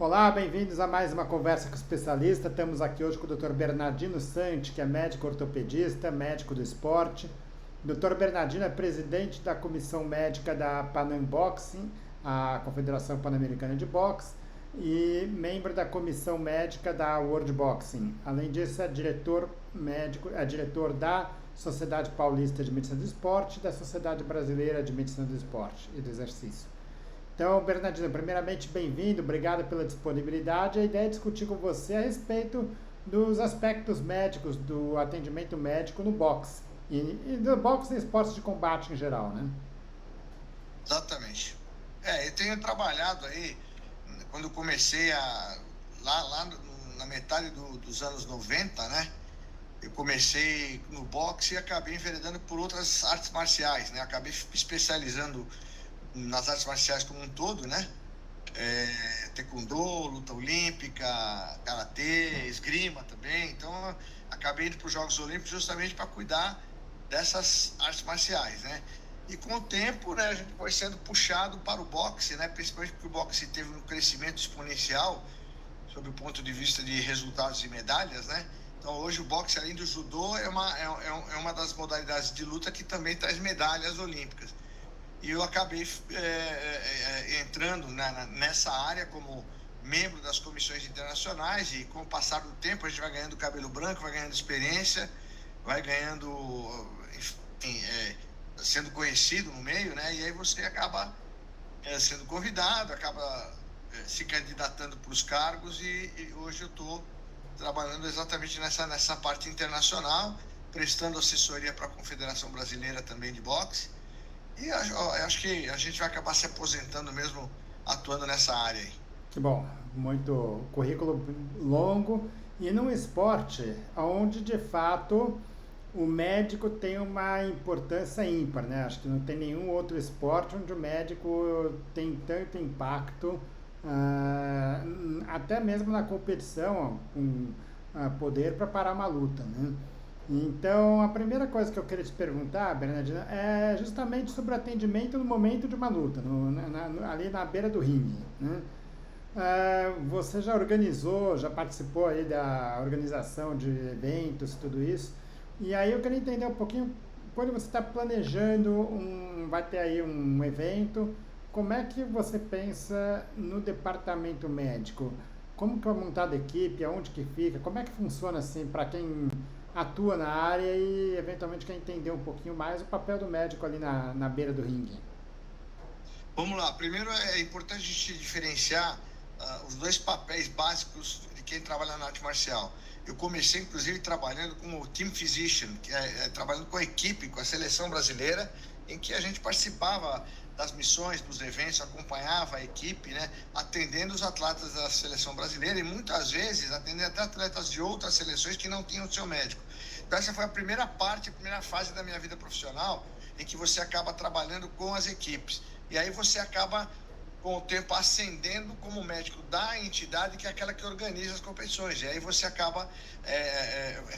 Olá, bem-vindos a mais uma conversa com o especialista. Estamos aqui hoje com o Dr. Bernardino Santi, que é médico ortopedista, médico do esporte. O Dr. Bernardino é presidente da comissão médica da Panam Boxing, a Confederação Pan-Americana de Boxe, e membro da comissão médica da World Boxing. Além disso, é diretor médico, é diretor da Sociedade Paulista de Medicina do Esporte e da Sociedade Brasileira de Medicina do Esporte e do Exercício. Então, Bernardino, primeiramente, bem-vindo, obrigado pela disponibilidade. A ideia é discutir com você a respeito dos aspectos médicos do atendimento médico no boxe e do boxe e esportes de combate em geral, né? Exatamente. Eu tenho trabalhado aí, quando eu comecei na metade dos anos 90, né? Eu comecei no boxe e acabei enveredando por outras artes marciais, né? Acabei especializando nas artes marciais como um todo, né? Taekwondo, luta olímpica, karatê, esgrima também. Então, acabei indo para os Jogos Olímpicos justamente para cuidar dessas artes marciais, né? E com o tempo, né, a gente foi sendo puxado para o boxe, né? Principalmente porque o boxe teve um crescimento exponencial sob o ponto de vista de resultados e medalhas, né? Então, hoje o boxe, além do judô, é uma das modalidades de luta que também traz medalhas olímpicas. E eu acabei entrando nessa área como membro das comissões internacionais, e com o passar do tempo a gente vai ganhando cabelo branco, vai ganhando experiência, vai ganhando, enfim, sendo conhecido no meio, né? E aí você acaba sendo convidado, acaba se candidatando para os cargos, e hoje eu estou trabalhando exatamente nessa parte internacional, prestando assessoria para a Confederação Brasileira também de boxe. E eu acho que a gente vai acabar se aposentando mesmo atuando nessa área aí. Que bom, muito currículo longo e num esporte onde de fato o médico tem uma importância ímpar, né? Acho que não tem nenhum outro esporte onde o médico tem tanto impacto, até mesmo na competição, com poder para parar uma luta, né? Então, a primeira coisa que eu queria te perguntar, Bernardina, é justamente sobre o atendimento no momento de uma luta, ali na beira do ringue, né? Você já organizou, já participou aí da organização de eventos, tudo isso. E aí eu queria entender um pouquinho, quando você está planejando, vai ter aí um evento, como é que você pensa no departamento médico? Como que é montada a equipe, aonde que fica, como é que funciona assim para quem atua na área e eventualmente quer entender um pouquinho mais o papel do médico ali na beira do ringue? Vamos lá. Primeiro, é importante a gente diferenciar os dois papéis básicos de quem trabalha na arte marcial. Eu comecei, inclusive, trabalhando como team physician, que trabalhando com a equipe, com a seleção brasileira, em que a gente participava das missões, dos eventos, acompanhava a equipe, né, atendendo os atletas da seleção brasileira, e muitas vezes atendendo até atletas de outras seleções que não tinham seu médico. Então, essa foi a primeira parte, a primeira fase da minha vida profissional, em que você acaba trabalhando com as equipes. E aí você acaba, com o tempo, ascendendo como médico da entidade, que é aquela que organiza as competições. E aí você acaba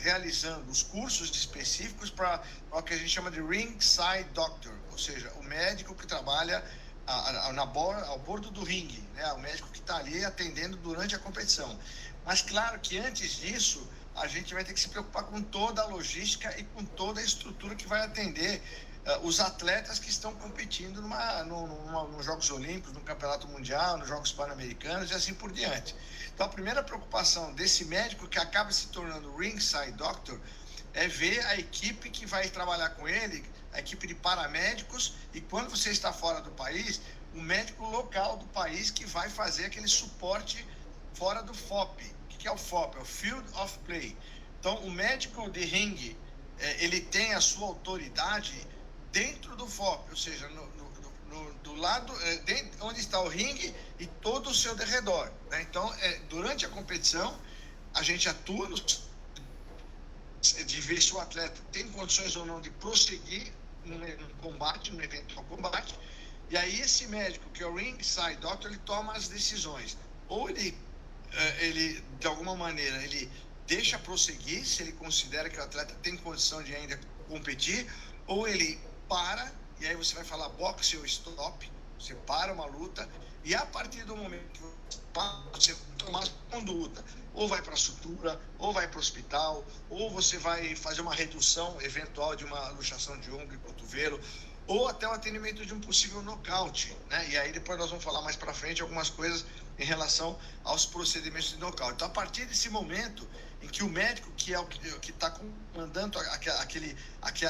realizando os cursos específicos para o que a gente chama de ringside doctor, ou seja, o médico que trabalha ao bordo do ringue, né? O médico que está ali atendendo durante a competição. Mas claro que antes disso, a gente vai ter que se preocupar com toda a logística e com toda a estrutura que vai atender os atletas que estão competindo nos Jogos Olímpicos, no Campeonato Mundial, nos Jogos Pan-Americanos e assim por diante. Então, a primeira preocupação desse médico, que acaba se tornando ringside doctor, é ver a equipe que vai trabalhar com ele, a equipe de paramédicos, e quando você está fora do país, o médico local do país que vai fazer aquele suporte fora do FOP. O que é o FOP? É o Field of Play. Então, o médico de ringue, ele tem a sua autoridade dentro do FOP, ou seja, do lado, dentro, onde está o ringue e todo o seu derredor, né? Então, durante a competição, a gente atua de ver se o atleta tem condições ou não de prosseguir no combate, no eventual combate. E aí esse médico, que é o ringside doctor, ele toma as decisões. Ou ele de alguma maneira, ele deixa prosseguir, se ele considera que o atleta tem condição de ainda competir, ou ele para, e aí você vai falar boxe ou stop, você para uma luta, e a partir do momento que você conduta. Ou vai para a sutura, ou vai para o hospital, ou você vai fazer uma redução eventual de uma luxação de ombro e cotovelo, ou até o atendimento de um possível nocaute, né? E aí depois nós vamos falar mais para frente algumas coisas em relação aos procedimentos de nocaute. Então, a partir desse momento em que o médico, que é o que está comandando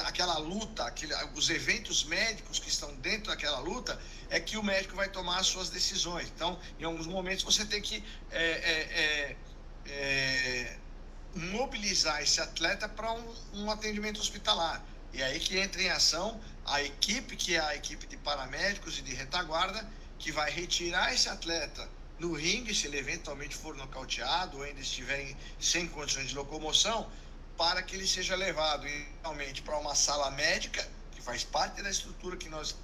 aquela luta, os eventos médicos que estão dentro daquela luta, é que o médico vai tomar as suas decisões. Então, em alguns momentos, você tem que mobilizar esse atleta para um atendimento hospitalar. E aí que entra em ação a equipe, que é a equipe de paramédicos e de retaguarda, que vai retirar esse atleta no ringue, se ele eventualmente for nocauteado ou ainda estiver sem condições de locomoção, para que ele seja levado inicialmente para uma sala médica, que faz parte da estrutura que nós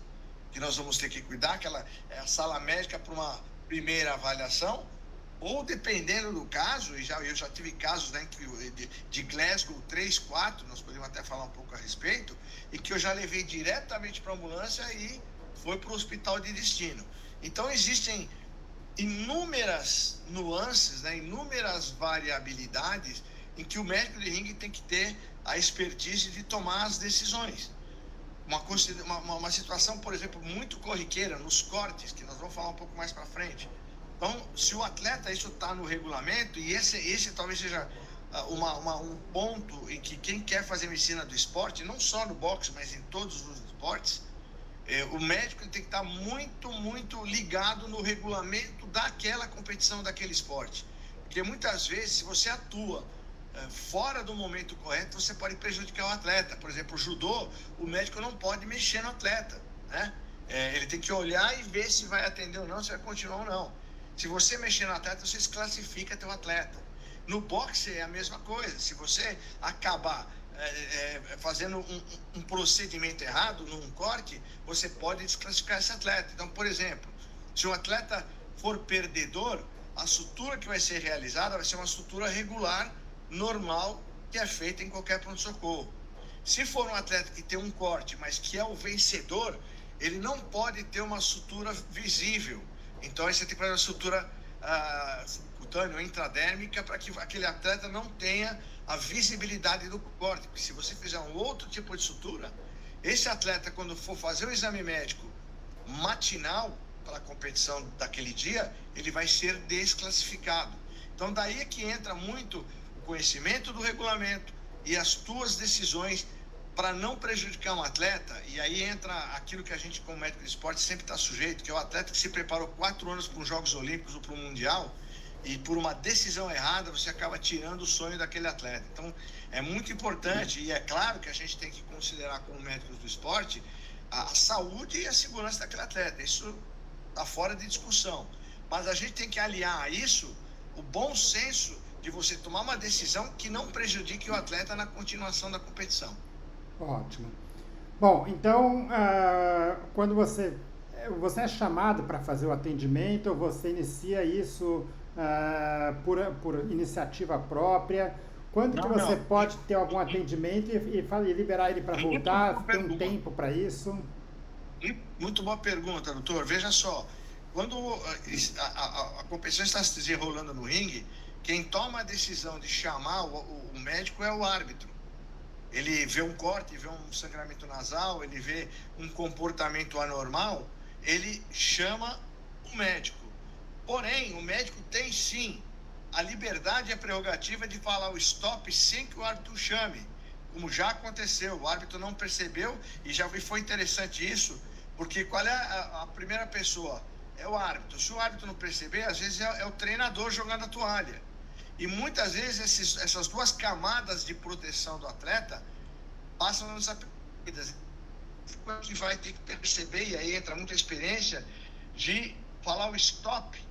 vamos ter que cuidar, aquela é a sala médica para uma primeira avaliação, ou dependendo do caso, eu já tive casos, né, de Glasgow 3, 4, nós podemos até falar um pouco a respeito, e que eu já levei diretamente para a ambulância e foi para o hospital de destino. Então existem inúmeras nuances, né, inúmeras variabilidades em que o médico de ringue tem que ter a expertise de tomar as decisões. Uma situação, por exemplo, muito corriqueira nos cortes, que nós vamos falar um pouco mais para frente. Então, se o atleta, isso está no regulamento, e esse talvez seja um ponto em que quem quer fazer medicina do esporte, não só no boxe, mas em todos os esportes, o médico tem que estar muito, muito ligado no regulamento daquela competição, daquele esporte. Porque muitas vezes, se você atua fora do momento correto, você pode prejudicar o atleta. Por exemplo, o judô, o médico não pode mexer no atleta, né? Ele tem que olhar e ver se vai atender ou não, se vai continuar ou não. Se você mexer no atleta, você desclassifica teu atleta. No boxe é a mesma coisa. Se você acabar fazendo um procedimento errado num corte, você pode desclassificar esse atleta. Então, por exemplo, se um atleta for perdedor, a sutura que vai ser realizada vai ser uma sutura regular, normal, que é feita em qualquer pronto-socorro. Se for um atleta que tem um corte, mas que é o vencedor, ele não pode ter uma sutura visível. Então, aí você tem que fazer uma sutura subcutânea ou intradérmica para que aquele atleta não tenha a visibilidade do corte. Porque se você fizer um outro tipo de sutura, esse atleta, quando for fazer o exame médico matinal para a competição daquele dia, ele vai ser desclassificado. Então, daí é que entra muito o conhecimento do regulamento e as tuas decisões para não prejudicar um atleta. E aí entra aquilo que a gente, como médico de esporte, sempre está sujeito, que é o atleta que se preparou 4 anos para os Jogos Olímpicos ou para o Mundial, e por uma decisão errada você acaba tirando o sonho daquele atleta. Então é muito importante, e é claro que a gente tem que considerar como médicos do esporte a saúde e a segurança daquele atleta, isso está fora de discussão, mas a gente tem que aliar a isso o bom senso de você tomar uma decisão que não prejudique o atleta na continuação da competição. Ótimo. Bom, então, quando você é chamado para fazer o atendimento, você inicia isso por iniciativa própria? Quando que você pode ter algum atendimento e liberar ele para voltar? Tem um tempo para isso? Muito boa pergunta, doutor. Veja só, quando a competição está se desenrolando no ringue, quem toma a decisão de chamar o médico é o árbitro. Ele vê um corte, vê um sangramento nasal, ele vê um comportamento anormal, ele chama o médico. Porém, o médico tem sim a liberdade e a prerrogativa de falar o stop sem que o árbitro chame, como já aconteceu. O árbitro não percebeu e já foi interessante isso, porque qual é a primeira pessoa? É o árbitro. Se o árbitro não perceber, às vezes é o treinador jogando a toalha. E muitas vezes essas duas camadas de proteção do atleta passam desapercebidas. O que vai ter que perceber, e aí entra muita experiência, de falar o stop.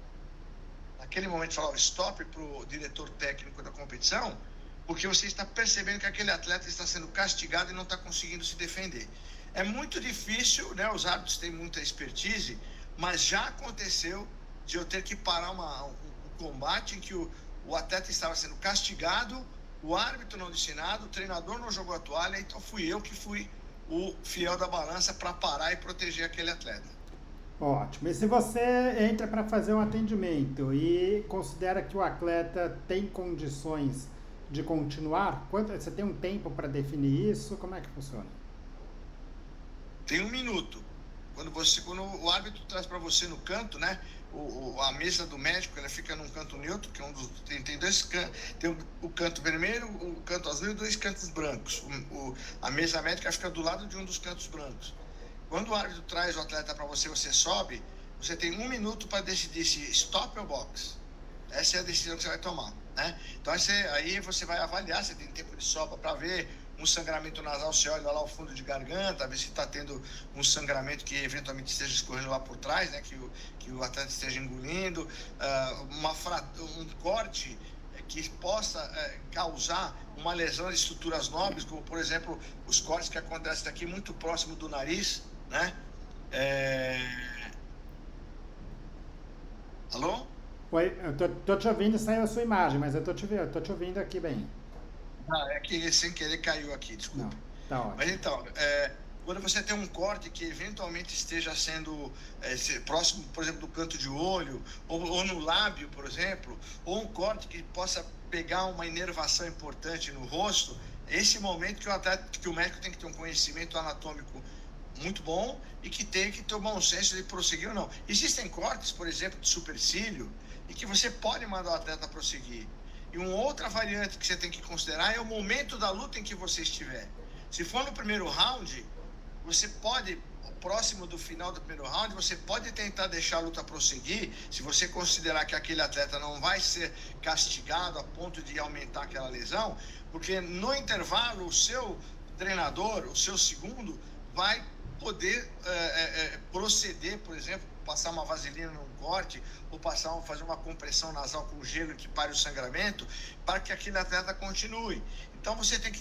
Naquele momento, falar o stop para o diretor técnico da competição, porque você está percebendo que aquele atleta está sendo castigado e não está conseguindo se defender. É muito difícil, né? Os árbitros têm muita expertise, mas já aconteceu de eu ter que parar um combate em que o atleta estava sendo castigado, o árbitro não disse nada, o treinador não jogou a toalha, então fui eu que fui o fiel da balança para parar e proteger aquele atleta. Ótimo. E se você entra para fazer um atendimento e considera que o atleta tem condições de continuar, você tem um tempo para definir isso? Como é que funciona? Tem 1 minuto. Quando o árbitro traz para você no canto, né? A mesa do médico, ela fica num canto neutro, que é tem dois cantos, tem o canto vermelho, o canto azul e dois cantos brancos. A mesa médica fica do lado de um dos cantos brancos. Quando o árbitro traz o atleta para você, você sobe, você tem 1 minuto para decidir se stop ou box. Essa é a decisão que você vai tomar, né? Então aí você vai avaliar, você tem tempo de sobra para ver um sangramento nasal, você olha lá o fundo de garganta, ver se está tendo um sangramento que eventualmente esteja escorrendo lá por trás, né? Que o atleta esteja engolindo, um corte que possa causar uma lesão de estruturas nobres, como por exemplo os cortes que acontecem aqui muito próximo do nariz, né? Alô? Oi, eu tô te ouvindo e saiu a sua imagem, mas eu tô te ouvindo aqui bem. É que sem querer caiu aqui, Não, desculpa. tá ótimo. Mas então, quando você tem um corte que eventualmente esteja sendo próximo, por exemplo, do canto de olho, ou no lábio, por exemplo, ou um corte que possa pegar uma inervação importante no rosto, esse momento que o médico tem que ter um conhecimento anatômico muito bom e que tem que ter o bom senso de prosseguir ou não. Existem cortes, por exemplo, de supercílio, e que você pode mandar o atleta prosseguir. E uma outra variante que você tem que considerar é o momento da luta em que você estiver. Se for no primeiro round, você pode, próximo do final do primeiro round, você pode tentar deixar a luta prosseguir, se você considerar que aquele atleta não vai ser castigado a ponto de aumentar aquela lesão, porque no intervalo o seu treinador, o seu segundo, vai poder proceder, por exemplo, passar uma vaselina num corte ou fazer uma compressão nasal com gelo que pare o sangramento para que aquele atleta continue. Então você tem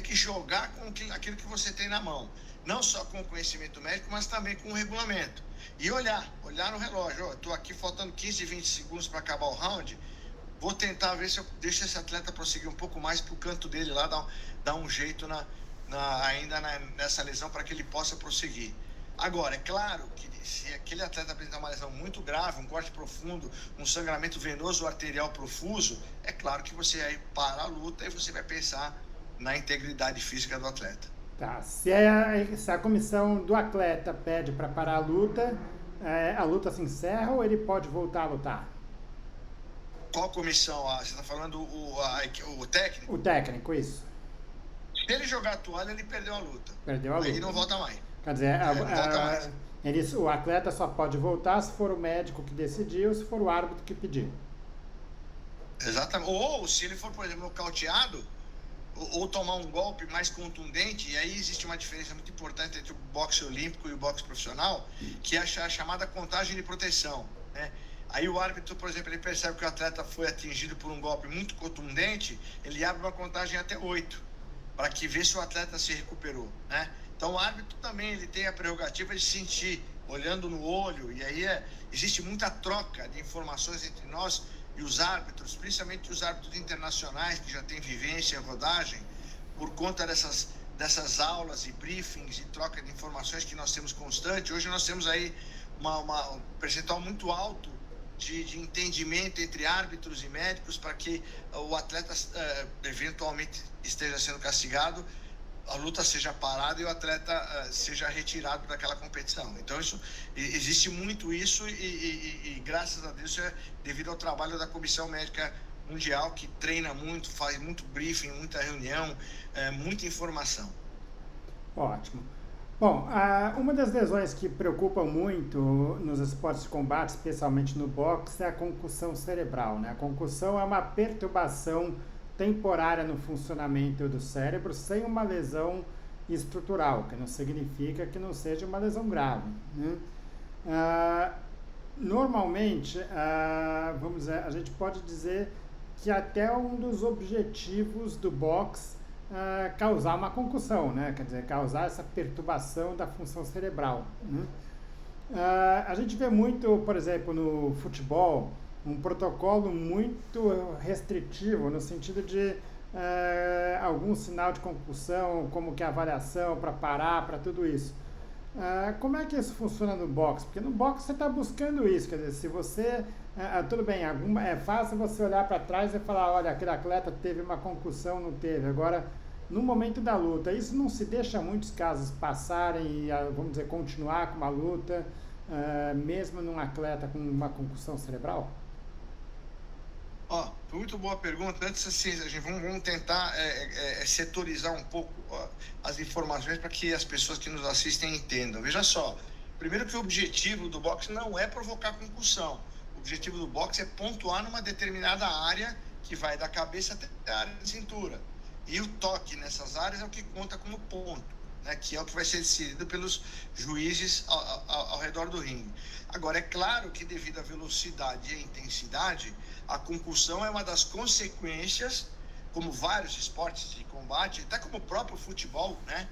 que jogar com aquilo que você tem na mão, não só com o conhecimento médico, mas também com o regulamento. E olhar no relógio, estou aqui faltando 15, 20 segundos para acabar o round, vou tentar ver se eu deixo esse atleta prosseguir um pouco mais para o canto dele lá, dar um jeito nessa lesão para que ele possa prosseguir. Agora, é claro que se aquele atleta apresentar uma lesão muito grave, um corte profundo, um sangramento venoso arterial profuso, é claro que você aí para a luta e você vai pensar na integridade física do atleta. Tá. Se a comissão do atleta pede para parar a luta se encerra ou ele pode voltar a lutar? Qual comissão? Você está falando o técnico? O técnico, isso. Se ele jogar a toalha, ele perdeu a luta. Perdeu a luta. Aí não volta mais. Quer dizer, o atleta só pode voltar se for o médico que decidiu ou se for o árbitro que pediu. Exatamente. Ou se ele for, por exemplo, nocauteado, ou tomar um golpe mais contundente, e aí existe uma diferença muito importante entre o boxe olímpico e o boxe profissional, que é a chamada contagem de proteção, né? Aí o árbitro, por exemplo, ele percebe que o atleta foi atingido por um golpe muito contundente, ele abre uma contagem até 8, para que vê se o atleta se recuperou, né? Então o árbitro também ele tem a prerrogativa de sentir, olhando no olho, e aí existe muita troca de informações entre nós e os árbitros, principalmente os árbitros internacionais que já têm vivência em rodagem, por conta dessas aulas e briefings e troca de informações que nós temos constante. Hoje nós temos aí um percentual muito alto de entendimento entre árbitros e médicos para que o atleta eventualmente esteja sendo castigado, a luta seja parada e o atleta seja retirado daquela competição. Então existe muito isso e graças a Deus é devido ao trabalho da Comissão Médica Mundial, que treina muito, faz muito briefing, muita reunião, muita informação. Ótimo. Bom, uma das lesões que preocupam muito nos esportes de combate, especialmente no boxe, é a concussão cerebral, né? A concussão é uma perturbação temporária no funcionamento do cérebro sem uma lesão estrutural, que não significa que não seja uma lesão grave, né? Normalmente, vamos dizer, a gente pode dizer que até um dos objetivos do boxe causar uma concussão, né? Quer dizer, causar essa perturbação da função cerebral, né? A gente vê muito, por exemplo, no futebol, um protocolo muito restritivo no sentido de algum sinal de concussão, como que avaliação para parar, para tudo isso. Como é que isso funciona no boxe? Porque no boxe você está buscando isso, quer dizer, se você. Tudo bem, é fácil você olhar para trás e falar: olha, aquele atleta teve uma concussão, não teve. Agora, no momento da luta, isso não se deixa muitos casos passarem e, vamos dizer, continuar com uma luta, mesmo num atleta com uma concussão cerebral? Ó, foi muito boa pergunta. Antes, assim, vamos tentar setorizar um pouco as informações para que as pessoas que nos assistem entendam. Veja só, primeiro que o objetivo do boxe não é provocar concussão. O objetivo do boxe é pontuar numa determinada área que vai da cabeça até a área de cintura. E o toque nessas áreas é o que conta como ponto, né, que é o que vai ser decidido pelos juízes ao redor do ringue. Agora, é claro que devido à velocidade e à intensidade, a concussão é uma das consequências, como vários esportes de combate, até como o próprio futebol, né?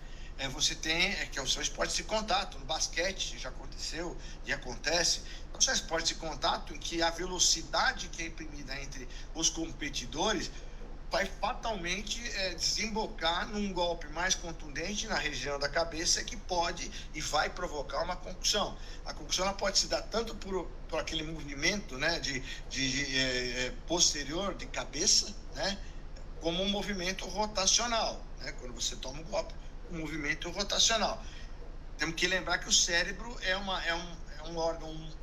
Você tem, que é o seu esporte de contato, no basquete já aconteceu e acontece, então são esportes de contato em que a velocidade que é imprimida entre os competidores vai fatalmente desembocar num golpe mais contundente na região da cabeça que pode e vai provocar uma concussão. A concussão ela pode se dar tanto por aquele movimento, né, posterior de cabeça, né, como um movimento rotacional, né, quando você toma um golpe, um movimento rotacional. Temos que lembrar que o cérebro é um órgão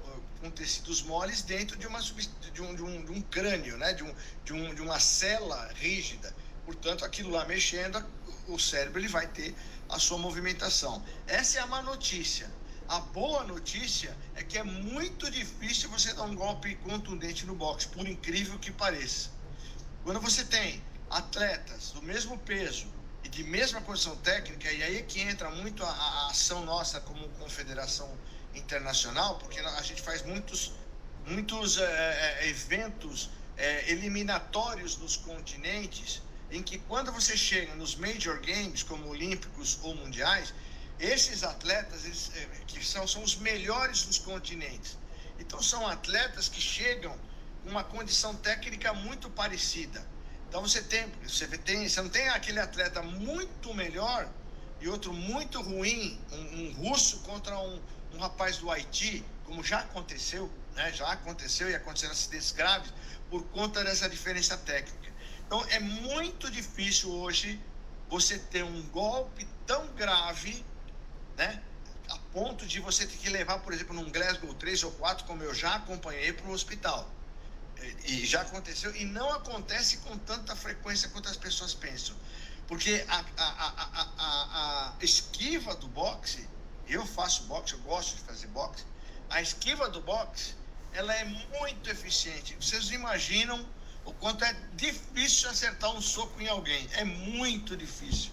com tecidos moles dentro de um crânio, né? de uma célula rígida. Portanto, aquilo lá mexendo, o cérebro ele vai ter a sua movimentação. Essa é a má notícia. A boa notícia é que é muito difícil você dar um golpe contundente no boxe, por incrível que pareça. Quando você tem atletas do mesmo peso e de mesma condição técnica, e aí é que entra muito a ação nossa como confederação internacional, porque a gente faz muitos eventos eliminatórios nos continentes, em que quando você chega nos major games, como olímpicos ou mundiais, esses atletas que são os melhores dos continentes. Então são atletas que chegam com uma condição técnica muito parecida. Então você não tem aquele atleta muito melhor e outro muito ruim, um russo contra um rapaz do Haiti, como já aconteceu, né? Já aconteceu e aconteceram acidentes graves por conta dessa diferença técnica. Então é muito difícil hoje você ter um golpe tão grave, né, a ponto de você ter que levar, por exemplo, num Glasgow 3 ou 4, como eu já acompanhei, para o hospital. E já aconteceu, e não acontece com tanta frequência quanto as pessoas pensam. Porque a esquiva do boxe, eu faço boxe, eu gosto de fazer boxe, a esquiva do boxe, ela é muito eficiente. Vocês imaginam o quanto é difícil acertar um soco em alguém. É muito difícil.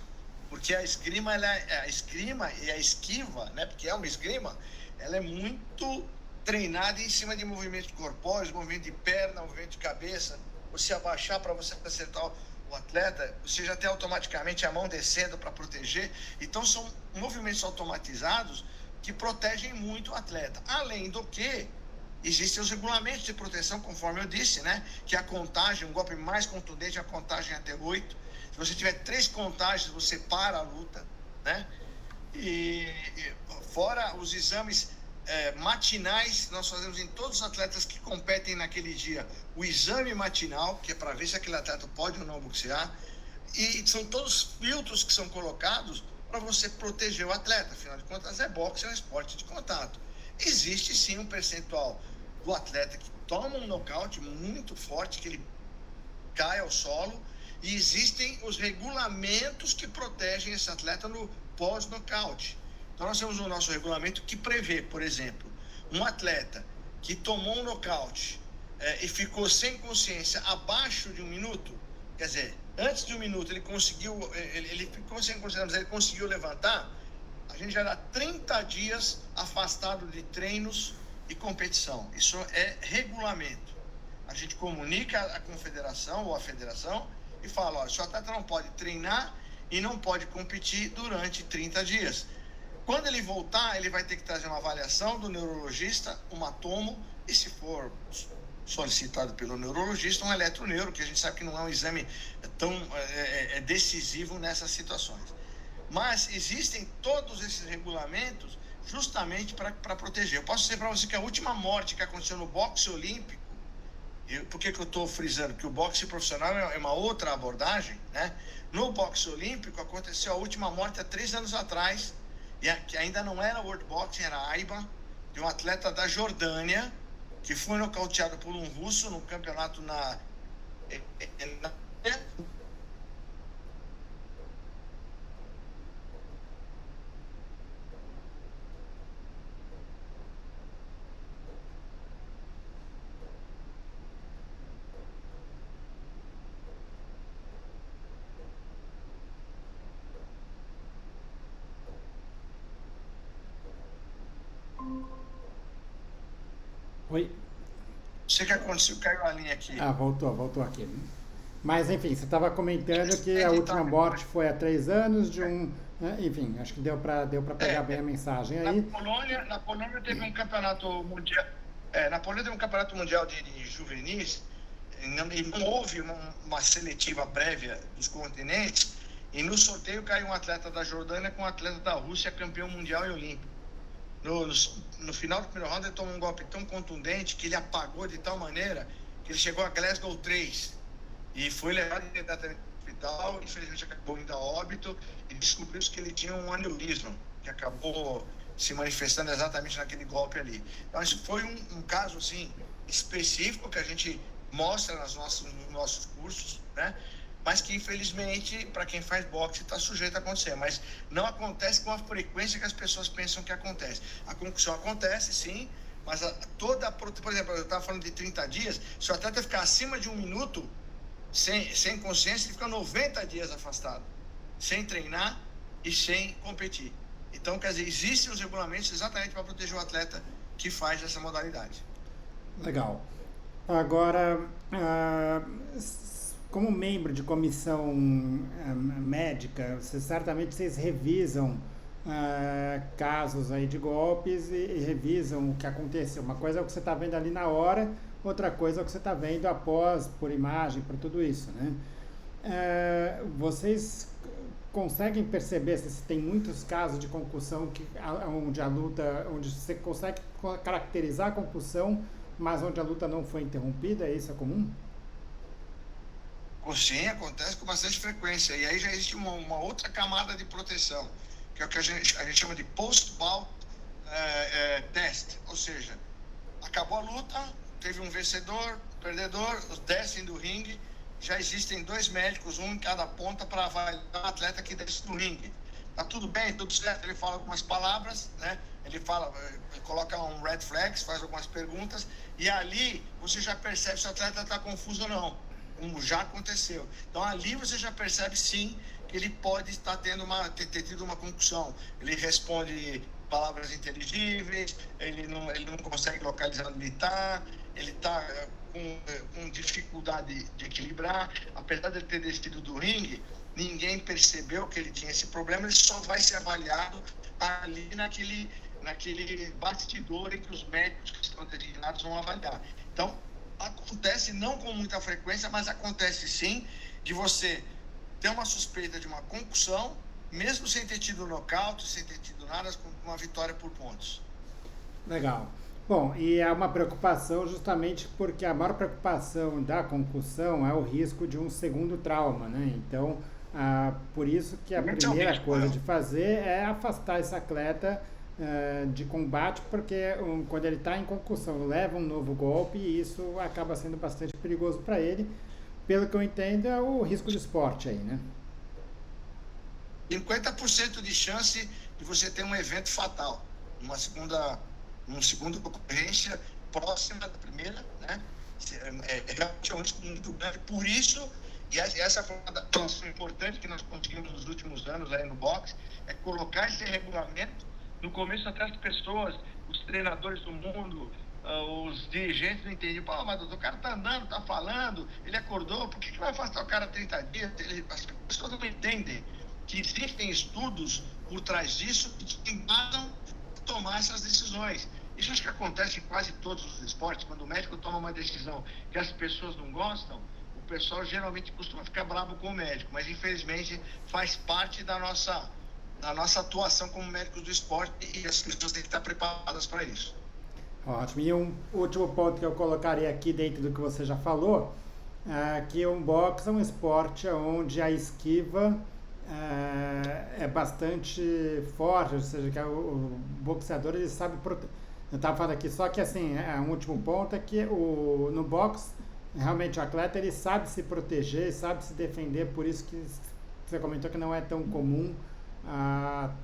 Porque a esgrima e a esquiva, né, porque é uma esgrima, ela é muito treinada em cima de movimentos corpóreos, movimento de perna, movimento de cabeça. Você abaixar para você acertar o atleta, você já tem automaticamente a mão descendo para proteger. Então são movimentos automatizados que protegem muito o atleta. Além do que, existem os regulamentos de proteção, conforme eu disse, né? Que a contagem, um golpe mais contundente, a contagem até 8. Se você tiver 3 contagens, você para a luta, né? E fora os exames matinais, nós fazemos em todos os atletas que competem naquele dia o exame matinal, que é para ver se aquele atleta pode ou não boxear, e são todos filtros que são colocados para você proteger o atleta. Afinal de contas, boxe é um esporte de contato. Existe sim um percentual do atleta que toma um nocaute muito forte, que ele cai ao solo, e existem os regulamentos que protegem esse atleta no pós-nocaute. Então nós temos o nosso regulamento que prevê, por exemplo, um atleta que tomou um nocaute e ficou sem consciência abaixo de 1 minuto, quer dizer, antes de 1 minuto ele ficou sem consciência, mas ele conseguiu levantar, a gente já dá 30 dias afastado de treinos e competição. Isso é regulamento. A gente comunica a confederação ou a federação e fala, olha, o seu atleta não pode treinar e não pode competir durante 30 dias. Quando ele voltar, ele vai ter que trazer uma avaliação do neurologista, uma tomo, e se for solicitado pelo neurologista, um eletroneuro, que a gente sabe que não é um exame tão decisivo nessas situações. Mas existem todos esses regulamentos justamente para proteger. Eu posso dizer para você que a última morte que aconteceu no boxe olímpico, por que eu estou frisando? Porque o boxe profissional é uma outra abordagem, né? No boxe olímpico aconteceu a última morte há 3 anos atrás, que ainda não era World Boxing, era AIBA, de um atleta da Jordânia, que foi nocauteado por um russo no campeonato na Oi? Não sei o que aconteceu, caiu a linha aqui. Voltou aqui. Mas, enfim, você estava comentando que a última morte foi há 3 anos de um... Enfim, acho que deu para pegar bem a mensagem aí. Na Polônia teve um campeonato mundial... na Polônia teve um campeonato mundial de juvenis, e não houve uma seletiva prévia dos continentes, e no sorteio caiu um atleta da Jordânia com um atleta da Rússia, campeão mundial e olímpico. No final do primeiro round, ele tomou um golpe tão contundente que ele apagou de tal maneira que ele chegou a Glasgow 3 e foi levado imediatamente ao hospital. Infelizmente, acabou indo a óbito e descobriu-se que ele tinha um aneurisma, que acabou se manifestando exatamente naquele golpe ali. Então, isso foi um caso assim, específico que a gente mostra nos nossos cursos, né? Mas que, infelizmente, para quem faz boxe, está sujeito a acontecer. Mas não acontece com a frequência que as pessoas pensam que acontece. A concussão acontece, sim, mas por exemplo, eu estava falando de 30 dias, se o atleta ficar acima de 1 minuto, sem consciência, ele fica 90 dias afastado, sem treinar e sem competir. Então, quer dizer, existem os regulamentos exatamente para proteger o atleta que faz essa modalidade. Legal. Agora, como membro de comissão médica, certamente vocês revisam casos aí de golpes e revisam o que aconteceu. Uma coisa é o que você está vendo ali na hora, outra coisa é o que você está vendo após, por imagem, por tudo isso, né? Vocês conseguem perceber se tem muitos casos de concussão onde você consegue caracterizar a concussão, mas onde a luta não foi interrompida? Isso é comum? Sim, acontece com bastante frequência. E aí já existe uma outra camada de proteção, que é o que a gente chama de post-bout test. Ou seja, acabou a luta, teve um vencedor, perdedor, descem do ringue, já existem 2 médicos, um em cada ponta, para avaliar o atleta que desce do ringue. Tá tudo bem, tudo certo, ele fala algumas palavras, né? Ele coloca um red flags, faz algumas perguntas, e ali você já percebe se o atleta está confuso ou não, como já aconteceu. Então ali você já percebe sim que ele pode estar ter tido uma concussão. Ele responde palavras inteligíveis, ele não consegue localizar onde ele está, ele está com dificuldade de equilibrar. Apesar de ele ter descido do ringue, ninguém percebeu que ele tinha esse problema, ele só vai ser avaliado ali naquele bastidor em que os médicos que estão designados vão avaliar. Então, acontece não com muita frequência, mas acontece sim de você ter uma suspeita de uma concussão, mesmo sem ter tido nocaute, sem ter tido nada, com uma vitória por pontos. Legal. Bom, e é uma preocupação justamente porque a maior preocupação da concussão é o risco de um segundo trauma, né? Então, por isso que a primeira coisa de fazer é afastar esse atleta de combate, porque quando ele está em concussão, leva um novo golpe e isso acaba sendo bastante perigoso para ele. Pelo que eu entendo, é o risco de esporte aí, né? 50% de chance de você ter um evento fatal, uma segunda ocorrência próxima da primeira, né? Realmente é um risco muito grande. Por isso, e essa foi uma atuação importante que nós conseguimos nos últimos anos aí no boxe, é colocar esse regulamento. No começo, até as pessoas, os treinadores do mundo, os dirigentes não entendiam. Pô, mas o cara tá andando, tá falando, ele acordou, por que vai afastar o cara 30 dias? As pessoas não entendem que existem estudos por trás disso que embasam tomar essas decisões. Isso acho que acontece em quase todos os esportes. Quando o médico toma uma decisão que as pessoas não gostam, o pessoal geralmente costuma ficar bravo com o médico, mas infelizmente faz parte da nossa na nossa atuação como médicos do esporte, e as pessoas têm que estar preparadas para isso. Ótimo. E um último ponto que eu colocaria aqui dentro do que você já falou, que o boxe é um esporte onde a esquiva é bastante forte, ou seja, que o boxeador ele sabe proteger. Eu estava falando aqui, só que assim, um último ponto é que no boxe, realmente o atleta ele sabe se proteger, sabe se defender, por isso que você comentou que não é tão comum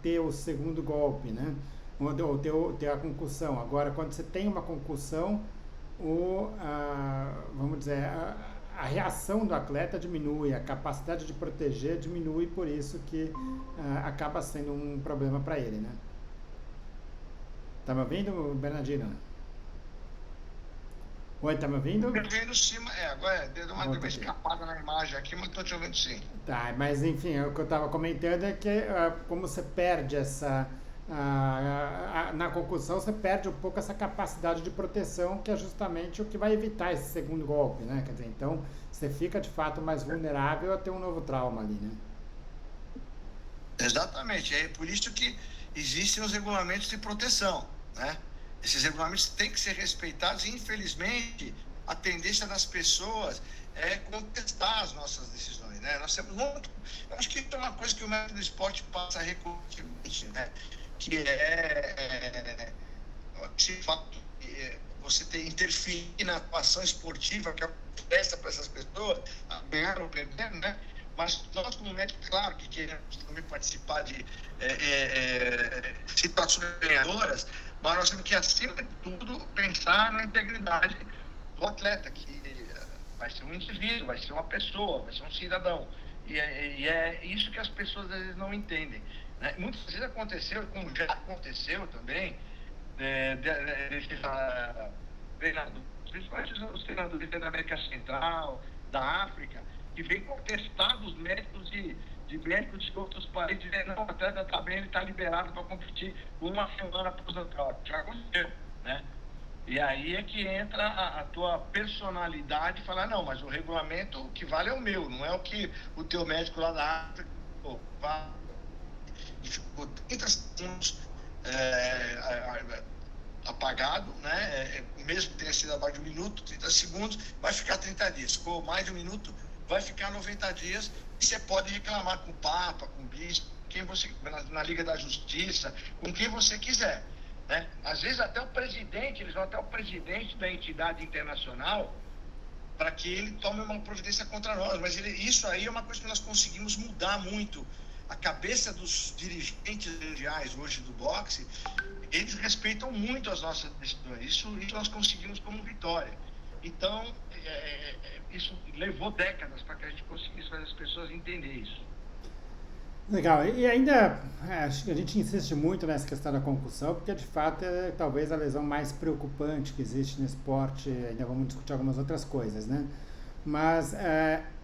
ter o segundo golpe, né? Ou ter a concussão. Agora, quando você tem uma concussão, vamos dizer, a reação do atleta diminui, a capacidade de proteger diminui, por isso que acaba sendo um problema para ele, né? Tá me ouvindo, Bernardino? Oi, tá me ouvindo? Eu vendo cima, agora deu uma escapada na imagem aqui, mas estou te ouvindo sim. Tá, mas enfim, o que eu estava comentando é que como você perde na concussão, você perde um pouco essa capacidade de proteção, que é justamente o que vai evitar esse segundo golpe, né? Quer dizer, então você fica de fato mais vulnerável a ter um novo trauma ali, né? Exatamente, é por isso que existem os regulamentos de proteção, né? Esses regulamentos têm que ser respeitados e, infelizmente, a tendência das pessoas é contestar as nossas decisões, né? Nós temos muito... Eu acho que é uma coisa que o método do esporte passa recorrentemente, né? Que esse fato de você interferir na atuação esportiva, que é o que presta para essas pessoas, ganhar ou perder, né? Mas nós, como médicos, claro que queremos também participar de situações ganhadoras, mas nós temos que, acima de tudo, pensar na integridade do atleta, que vai ser um indivíduo, vai ser uma pessoa, vai ser um cidadão. E é isso que as pessoas às vezes não entendem, né? Muitas vezes aconteceu, como já aconteceu também, desses treinadores, principalmente os treinadores da América Central, da África, que vem contestar dos médicos de médicos de outros países, dizendo, não, o atleta está bem, ele está liberado para competir uma semana após o troca. Já aconteceu, né? E aí é que entra a tua personalidade e falar, não, mas o regulamento, o que vale é o meu, não é o que o teu médico lá da África ficou 30 segundos apagado, né? Mesmo que tenha sido abaixo de 1 minuto, 30 segundos, vai ficar 30 dias. Ficou mais de 1 minuto, vai ficar 90 dias, e você pode reclamar com o Papa, com o Bispo, quem você, na Liga da Justiça, com quem você quiser, né? Às vezes até o presidente, eles vão até o presidente da entidade internacional para que ele tome uma providência contra nós, mas isso aí é uma coisa que nós conseguimos mudar muito. A cabeça dos dirigentes mundiais hoje do boxe, eles respeitam muito as nossas decisões, isso nós conseguimos como vitória. Então, isso levou décadas para que a gente conseguisse fazer as pessoas entenderem isso. Legal, e ainda acho que a gente insiste muito nessa questão da concussão, porque de fato é talvez a lesão mais preocupante que existe no esporte. Ainda vamos discutir algumas outras coisas, né? Mas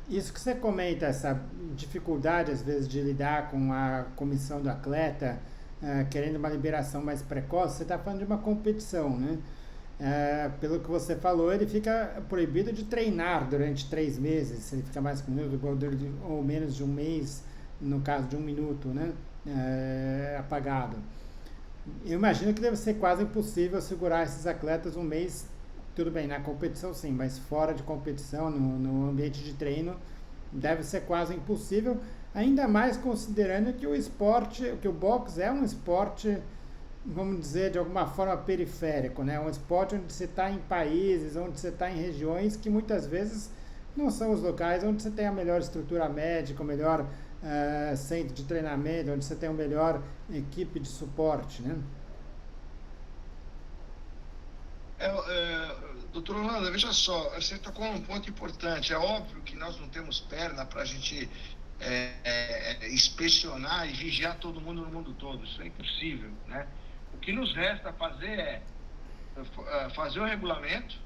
isso que você comenta, essa dificuldade às vezes de lidar com a comissão do atleta, querendo uma liberação mais precoce, você está falando de uma competição, né? Pelo que você falou, ele fica proibido de treinar durante 3 meses, se ele fica mais ou menos de 1 mês, no caso de 1 minuto, né? Apagado. Eu imagino que deve ser quase impossível segurar esses atletas 1 mês, tudo bem, na competição sim, mas fora de competição, no ambiente de treino, deve ser quase impossível, ainda mais considerando que o boxe é um esporte, vamos dizer, de alguma forma periférico, né? Um esporte onde você está em países, onde você está em regiões que muitas vezes não são os locais onde você tem a melhor estrutura médica, o melhor centro de treinamento, onde você tem a melhor equipe de suporte, né? Doutor Orlando, veja só, você tocou um ponto importante. É óbvio que nós não temos perna para a gente inspecionar e vigiar todo mundo no mundo todo. Isso é impossível, né? O que nos resta fazer é fazer o regulamento,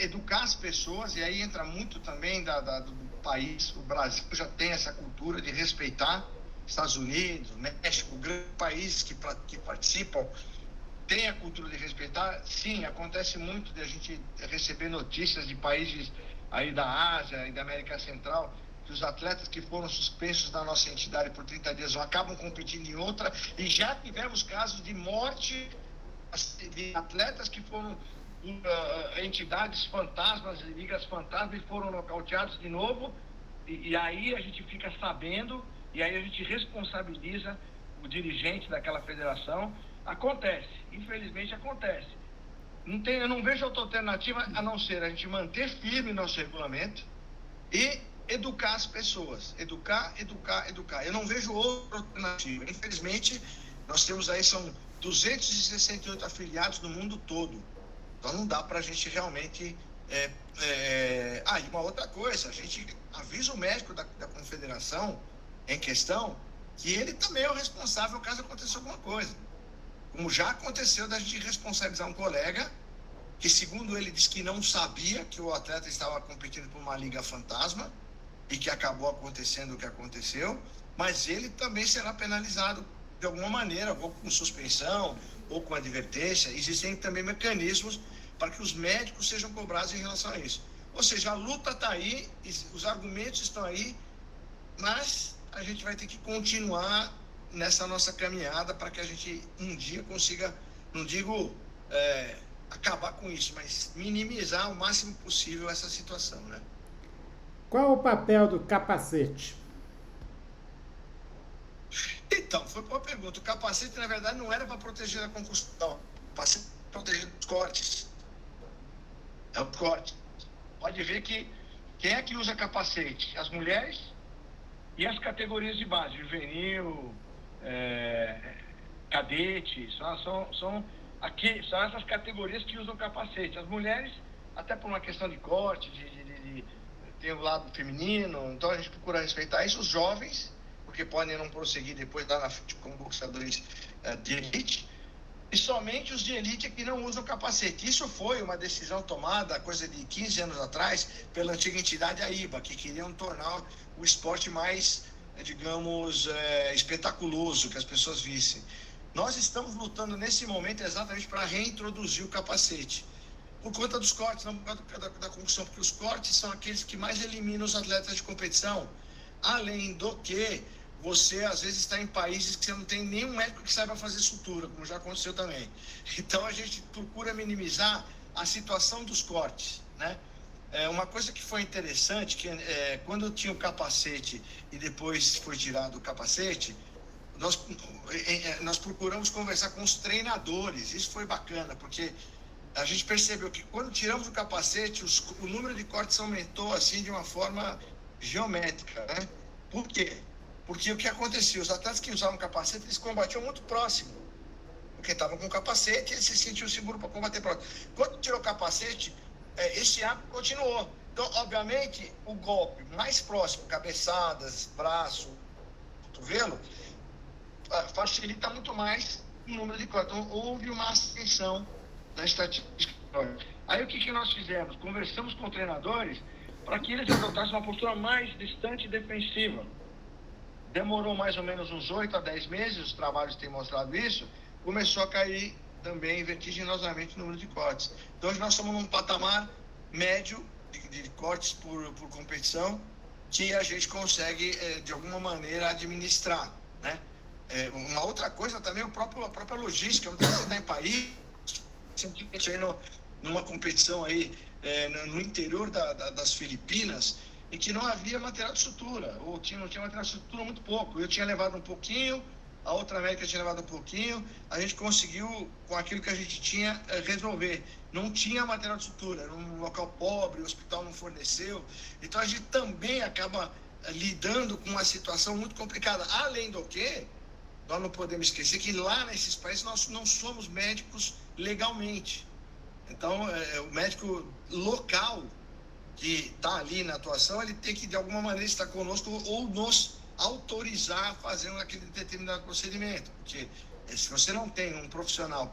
educar as pessoas, e aí entra muito também do país. O Brasil já tem essa cultura de respeitar. Estados Unidos, México, grandes países que participam, tem a cultura de respeitar. Sim, acontece muito de a gente receber notícias de países aí da Ásia e da América Central que os atletas que foram suspensos da nossa entidade por 30 dias acabam competindo em outra, e já tivemos casos de morte de atletas que foram entidades fantasmas, ligas fantasmas, e foram nocauteados de novo, e aí a gente fica sabendo, e aí a gente responsabiliza o dirigente daquela federação. Acontece, infelizmente acontece. Eu não vejo outra alternativa a não ser a gente manter firme nosso regulamento e educar as pessoas. Educar. Eu não vejo outra alternativa. Infelizmente, nós temos aí, são 268 afiliados no mundo todo. Então não dá para a gente realmente... E uma outra coisa, a gente avisa o médico da confederação em questão que ele também é o responsável caso aconteça alguma coisa. Como já aconteceu da gente responsabilizar um colega que, segundo ele, disse que não sabia que o atleta estava competindo por uma liga fantasma e que acabou acontecendo o que aconteceu, mas ele também será penalizado de alguma maneira, ou com suspensão, ou com advertência. Existem também mecanismos para que os médicos sejam cobrados em relação a isso. Ou seja, a luta está aí, os argumentos estão aí, mas a gente vai ter que continuar nessa nossa caminhada para que a gente um dia consiga, não digo acabar com isso, mas minimizar o máximo possível essa situação, né? Qual o papel do capacete? Então, foi boa pergunta. O capacete, na verdade, não era para proteger a concussão. O capacete para proteger os cortes. É o corte. Pode ver que quem é que usa capacete? As mulheres e as categorias de base, juvenil, cadete, são essas categorias que usam capacete. As mulheres, até por uma questão de corte, tem o lado feminino, então a gente procura respeitar isso. Os jovens, porque podem não prosseguir depois lá na frente como boxeadores de elite, e somente os de elite é que não usam capacete. Isso foi uma decisão tomada, coisa de 15 anos atrás, pela antiga entidade AIBA, que queriam tornar o esporte mais, digamos, espetaculoso, que as pessoas vissem. Nós estamos lutando nesse momento exatamente para reintroduzir o capacete, por conta dos cortes, não por conta da concussão, porque os cortes são aqueles que mais eliminam os atletas de competição. Além do que, você às vezes está em países que você não tem nenhum médico que saiba fazer sutura, como já aconteceu também. Então a gente procura minimizar a situação dos cortes, né? Uma coisa que foi interessante, que quando tinha o capacete e depois foi tirado o capacete, nós procuramos conversar com os treinadores. Isso foi bacana, porque a gente percebeu que quando tiramos o capacete, o número de cortes aumentou assim de uma forma geométrica, né? Por quê? Porque o que acontecia? Os atletas que usavam capacete, eles combatiam muito próximo. Porque estavam com capacete, eles se sentiam seguros para combater próximo. Quando tirou o capacete, esse hábito continuou. Então, obviamente, o golpe mais próximo, cabeçadas, braço, cotovelo, facilita muito mais o número de cortes. Então, houve uma ascensão da estatística. Aí o que nós fizemos? Conversamos com treinadores para que eles adotassem uma postura mais distante e defensiva. Demorou mais ou menos uns 8 a 10 meses, os trabalhos têm mostrado isso, começou a cair também vertiginosamente o número de cortes. Então hoje nós estamos num patamar médio de cortes por competição, que a gente consegue, de alguma maneira, administrar, né? Uma outra coisa também, a própria logística. Você está em Paris, simplesmente aí numa competição aí, no interior das Filipinas, em que não havia material de sutura, ou não tinha material de sutura muito pouco. Eu tinha levado um pouquinho, a outra médica tinha levado um pouquinho, a gente conseguiu, com aquilo que a gente tinha, resolver. Não tinha material de sutura, era um local pobre, o hospital não forneceu, então a gente também acaba lidando com uma situação muito complicada. Além do que, nós não podemos esquecer que lá nesses países nós não somos médicos legalmente. Então, o médico local que está ali na atuação, ele tem que de alguma maneira estar conosco ou nos autorizar a fazer aquele determinado procedimento, porque se você não tem um profissional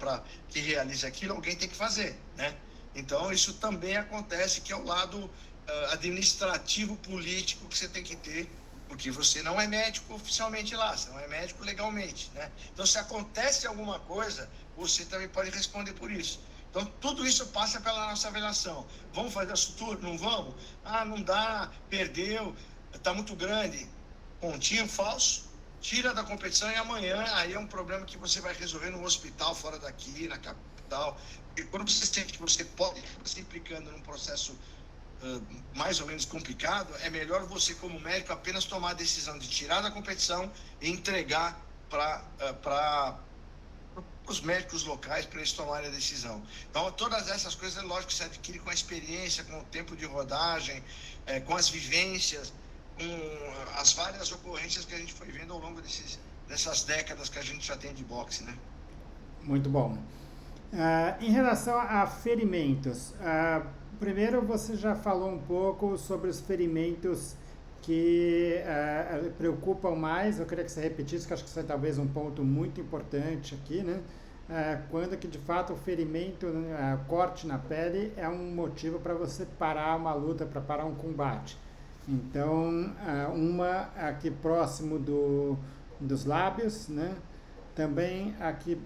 que realize aquilo, alguém tem que fazer, né? Então isso também acontece, que é o lado administrativo, político que você tem que ter, porque você não é médico oficialmente lá, você não é médico legalmente, né? Então se acontece alguma coisa, você também pode responder por isso. Então, tudo isso passa pela nossa avaliação. Vamos fazer a sutura? Não vamos? Não dá, perdeu. está muito grande, pontinho falso, tira da competição e amanhã aí é um problema que você vai resolver no hospital fora daqui, na capital. E quando você sente que você pode se implicando num processo mais ou menos complicado, é melhor você, como médico, apenas tomar a decisão de tirar da competição e entregar para os médicos locais para eles tomarem a decisão. Então, todas essas coisas, é lógico que se adquire com a experiência, com o tempo de rodagem, com as vivências, com as várias ocorrências que a gente foi vendo ao longo dessas décadas que a gente já tem de boxe, né? Muito bom. Em relação a ferimentos, primeiro você já falou um pouco sobre os ferimentos que preocupam mais. Eu queria que você repetisse, que acho que isso é talvez um ponto muito importante aqui, né? Quando que de fato o ferimento, corte na pele é um motivo para você parar uma luta, para parar um combate. Então, uma aqui próximo dos lábios, né? Também aqui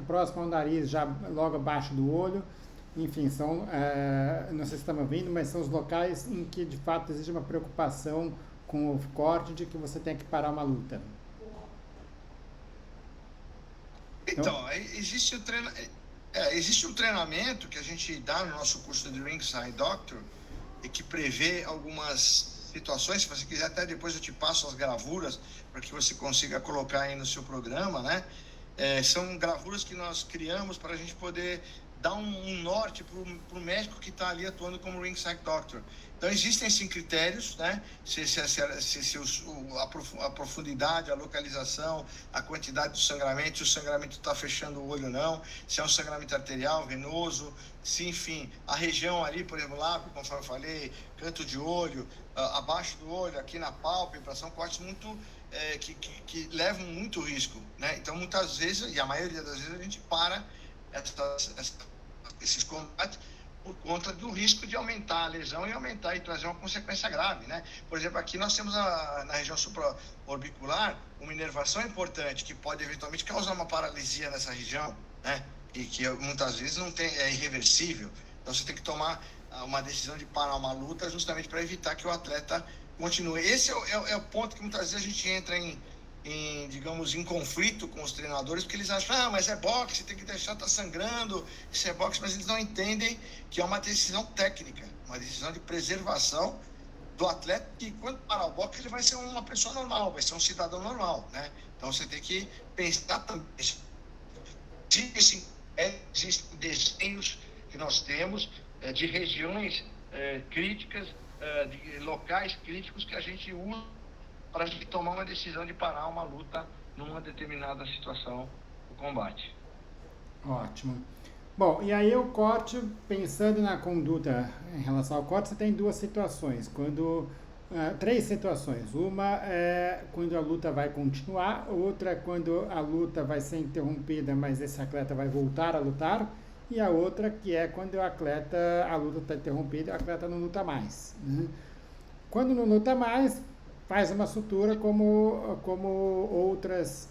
próximo ao nariz, já logo abaixo do olho. Enfim, não sei se estão ouvindo, mas são os locais em que de fato existe uma preocupação com o corte de que você tem que parar uma luta. Então, existe um treinamento que a gente dá no nosso curso de Ringside Doctor e que prevê algumas situações. Se você quiser, até depois eu te passo as gravuras para que você consiga colocar aí no seu programa, né? São gravuras que nós criamos para a gente poder dar um norte para o médico que está ali atuando como Ringside Doctor. Então, existem, sim, critérios, né? A profundidade, a localização, a quantidade do sangramento, se o sangramento está fechando o olho ou não, se é um sangramento arterial, venoso, se, enfim, a região ali, por exemplo, lábio, conforme eu falei, canto de olho, abaixo do olho, aqui na pálpebra, são cortes muito, que levam muito risco, né? Então, muitas vezes, e a maioria das vezes, a gente para esses combates por conta do risco de aumentar a lesão e trazer uma consequência grave, né? Por exemplo, aqui nós temos na região supraorbicular uma inervação importante que pode eventualmente causar uma paralisia nessa região, né? E que muitas vezes é irreversível. Então você tem que tomar uma decisão de parar uma luta justamente para evitar que o atleta continue. Esse é o ponto que muitas vezes a gente entra digamos, em conflito com os treinadores, porque eles acham, mas é boxe, tem que deixar, tá sangrando, isso é boxe, mas eles não entendem que é uma decisão técnica, uma decisão de preservação do atleta, que quando parar o boxe, ele vai ser uma pessoa normal, vai ser um cidadão normal, né? Então você tem que pensar também. Existem desenhos que nós temos de regiões críticas, de locais críticos que a gente usa para a gente tomar uma decisão de parar uma luta numa determinada situação do combate. Ótimo. Bom, e aí o corte, pensando na conduta em relação ao corte, você tem duas situações. Três situações. Uma é quando a luta vai continuar, outra é quando a luta vai ser interrompida, mas esse atleta vai voltar a lutar, e a outra que é quando a luta está interrompida e o atleta não luta mais, né? Quando não luta mais, faz uma sutura como outras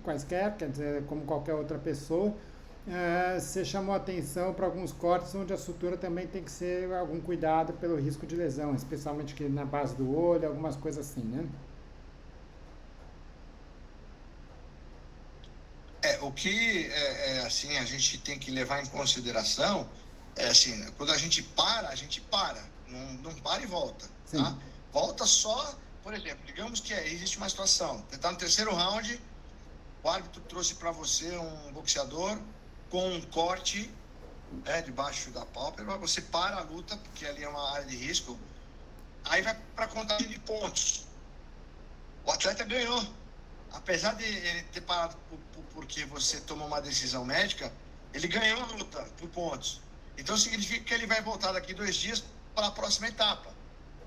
quaisquer, quer dizer, como qualquer outra pessoa. Você chamou atenção para alguns cortes onde a sutura também tem que ser algum cuidado pelo risco de lesão, especialmente aqui na base do olho, algumas coisas assim, né? O que assim, a gente tem que levar em consideração assim, quando a gente para, não para e volta, tá? Volta só, por exemplo, digamos que existe uma situação, você está no terceiro round, o árbitro trouxe para você um boxeador com um corte debaixo da pálpebra, você para a luta, porque ali é uma área de risco, aí vai para a contagem de pontos. O atleta ganhou. Apesar de ele ter parado porque você tomou uma decisão médica, ele ganhou a luta por pontos. Então significa que ele vai voltar daqui 2 dias para a próxima etapa.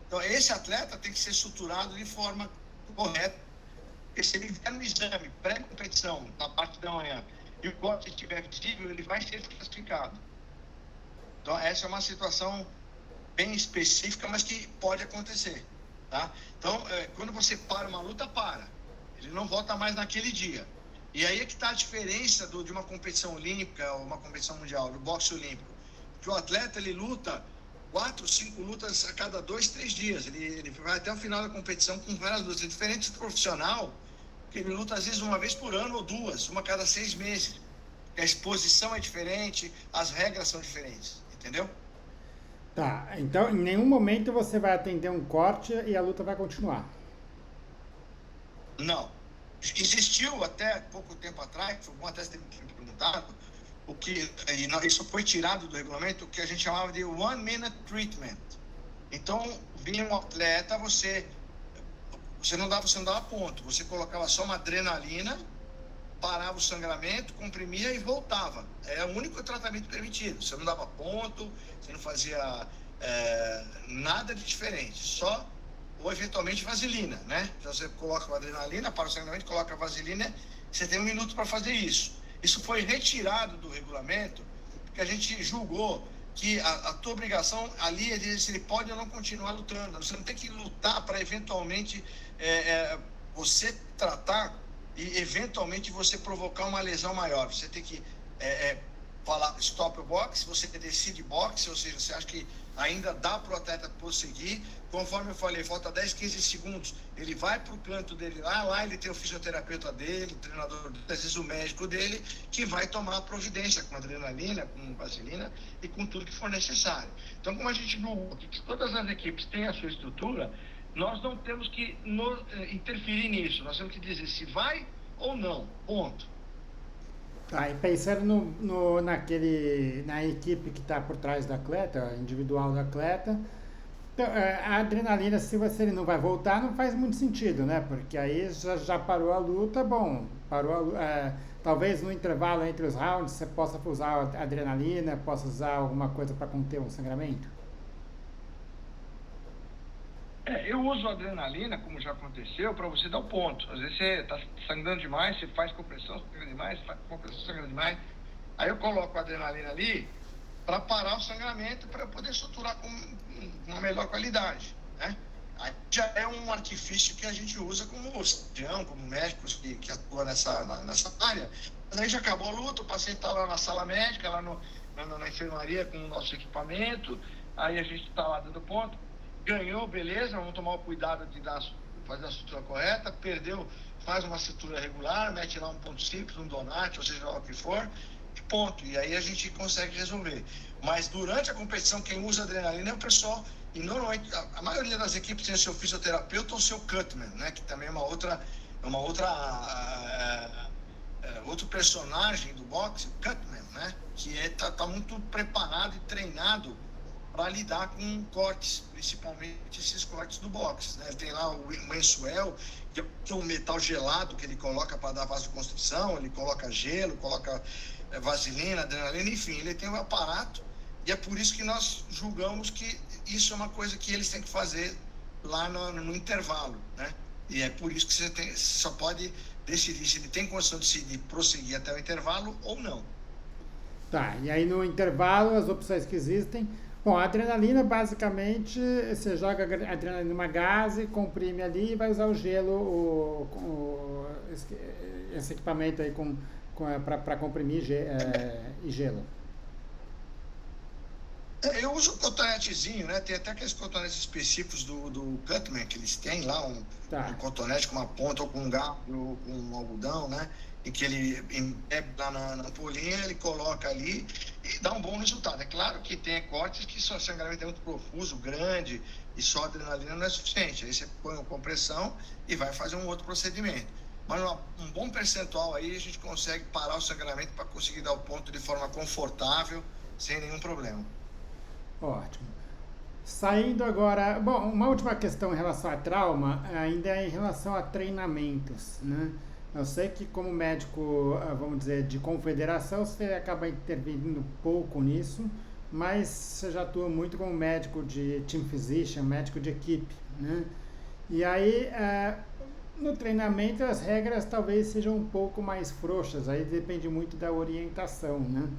Então esse atleta tem que ser suturado de forma correta. Porque se ele vier no exame pré-competição, na parte da manhã, e o corte estiver visível, ele vai ser classificado. Então essa é uma situação bem específica, mas que pode acontecer, tá? Então quando você para uma luta, ele não volta mais naquele dia. E aí é que está a diferença de uma competição olímpica ou uma competição mundial, do boxe olímpico. Que o atleta, ele luta 4, 5 lutas a cada 2, 3 dias. Ele vai até o final da competição com várias lutas. É diferente do profissional, que ele luta às vezes uma vez por ano ou duas, uma a cada 6 meses. A exposição é diferente, as regras são diferentes, entendeu? Tá, então em nenhum momento você vai atender um corte e a luta vai continuar. Não. Existiu até pouco tempo atrás, foi bom até você ter me perguntado, isso foi tirado do regulamento, o que a gente chamava de one-minute treatment. Então, vinha um atleta, você não dava ponto, você colocava só uma adrenalina, parava o sangramento, comprimia e voltava. É o único tratamento permitido. Você não dava ponto, você não fazia nada de diferente, só ou eventualmente vaselina, né? Então você coloca a adrenalina, para o sangramento, coloca a vaselina, você tem 1 minuto para fazer isso. Isso foi retirado do regulamento, porque a gente julgou que a tua obrigação ali é dizer se ele pode ou não continuar lutando. Você não tem que lutar para eventualmente você tratar e eventualmente você provocar uma lesão maior. Você tem que falar stop o boxe, você decide boxe, ou seja, você acha que ainda dá para o atleta prosseguir. Conforme eu falei, falta 10, 15 segundos, ele vai para o canto dele lá ele tem o fisioterapeuta dele, o treinador dele, às vezes o médico dele, que vai tomar a providência com adrenalina, com vaselina e com tudo que for necessário. Então, como a gente julgou que todas as equipes têm a sua estrutura, nós não temos que interferir nisso, nós temos que dizer se vai ou não, ponto. Tá, e pensando na equipe que está por trás do atleta, individual do atleta, então, a adrenalina, se ele não vai voltar, não faz muito sentido, né? Porque aí já parou a luta, bom, talvez no intervalo entre os rounds você possa usar a adrenalina, possa usar alguma coisa para conter um sangramento? Eu uso adrenalina, como já aconteceu, para você dar o ponto. Às vezes você está sangrando demais, você faz compressão, sangra demais, faz compressão, sangra demais. Aí eu coloco a adrenalina ali para parar o sangramento, para eu poder suturar com uma melhor qualidade, né? Aí já é um artifício que a gente usa como cirurgião, como médicos que atuam nessa área. Mas aí já acabou a luta, o paciente está lá na sala médica, lá na enfermaria com o nosso equipamento, aí a gente está lá dando ponto. Ganhou, beleza, vamos tomar o cuidado de fazer a sutura correta, perdeu, faz uma sutura regular, mete lá um ponto simples, um donate, ou seja lá o que for, e ponto. E aí a gente consegue resolver. Mas durante a competição, quem usa adrenalina é o pessoal, e normalmente a maioria das equipes tem o seu fisioterapeuta ou o seu cutman, né, que também é outro personagem do boxe, o cutman, né, que tá muito preparado e treinado para lidar com cortes, principalmente esses cortes do boxe, né? Tem lá o Ensuel, que é um metal gelado que ele coloca para dar vasoconstrição, ele coloca gelo, coloca vaselina, adrenalina, enfim, ele tem um aparato, e é por isso que nós julgamos que isso é uma coisa que eles têm que fazer lá no intervalo, né? E é por isso que você só pode decidir se ele tem condição de prosseguir até o intervalo ou não. Tá, e aí no intervalo as opções que existem. Bom, a adrenalina, basicamente, você joga a adrenalina numa gase, comprime ali e vai usar o gelo, esse equipamento aí para comprimir e gelo. Eu uso um cotonetezinho, né? Tem até aqueles cotonetes específicos do Cutman, que eles têm lá, um cotonete com uma ponta ou com um garfo ou com um algodão, né? Em que ele embebe lá na ampolinha, ele coloca ali e dá um bom resultado. É claro que tem cortes que só sangramento é muito profuso, grande, e só adrenalina não é suficiente. Aí você põe uma compressão e vai fazer um outro procedimento. Mas um bom percentual aí a gente consegue parar o sangramento para conseguir dar o ponto de forma confortável, sem nenhum problema. Ótimo. Saindo agora, bom, uma última questão em relação a trauma, ainda é em relação a treinamentos, né? Eu sei que como médico, vamos dizer, de confederação, você acaba intervindo pouco nisso, mas você já atua muito como médico de team physician, médico de equipe, né? E aí, no treinamento, as regras talvez sejam um pouco mais frouxas, aí depende muito da orientação, né?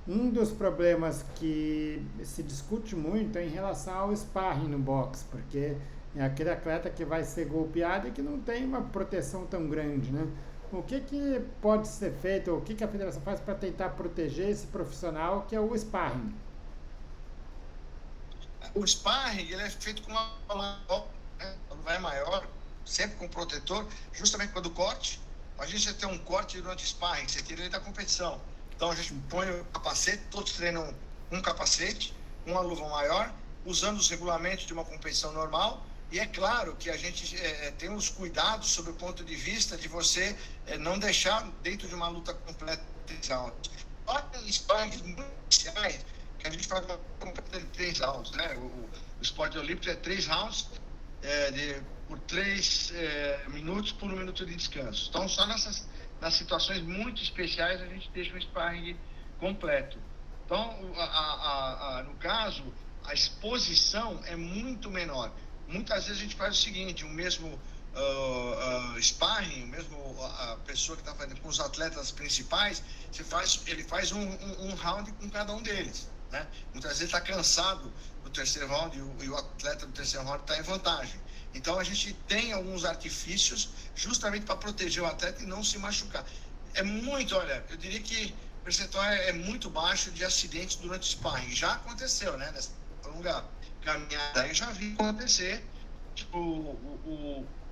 Um dos problemas que se discute muito é em relação ao sparring no boxe, porque é aquele atleta que vai ser golpeado e que não tem uma proteção tão grande, né? O que pode ser feito, o que a federação faz para tentar proteger esse profissional que é o sparring? O sparring, ele é feito com uma maior, né? Quando vai maior, sempre com protetor, justamente quando o corte. Imagina você ter um corte durante o sparring, você tira ele da competição. Então a gente põe o capacete, todos treinam com capacete, com uma luva maior, usando os regulamentos de uma competição normal. E é claro que a gente tem os cuidados sob o ponto de vista de você não deixar dentro de uma luta completa de rounds. Tem sparrings muito especiais que a gente faz uma completa de 3 rounds, né? O esporte olímpico é 3 rounds por 3 minutos por 1 minuto de descanso. Então, só nas situações muito especiais a gente deixa o sparring completo. Então, no caso, a exposição é muito menor. Muitas vezes a gente faz o seguinte, o mesmo sparring, a pessoa que está fazendo com os atletas principais, ele faz um round com cada um deles, né? Muitas vezes está cansado do terceiro round e o atleta do terceiro round está em vantagem. Então a gente tem alguns artifícios justamente para proteger o atleta e não se machucar. Eu diria que o percentual é muito baixo de acidentes durante o sparring. Já aconteceu, né? Nessa longa caminhada aí já vi acontecer, tipo,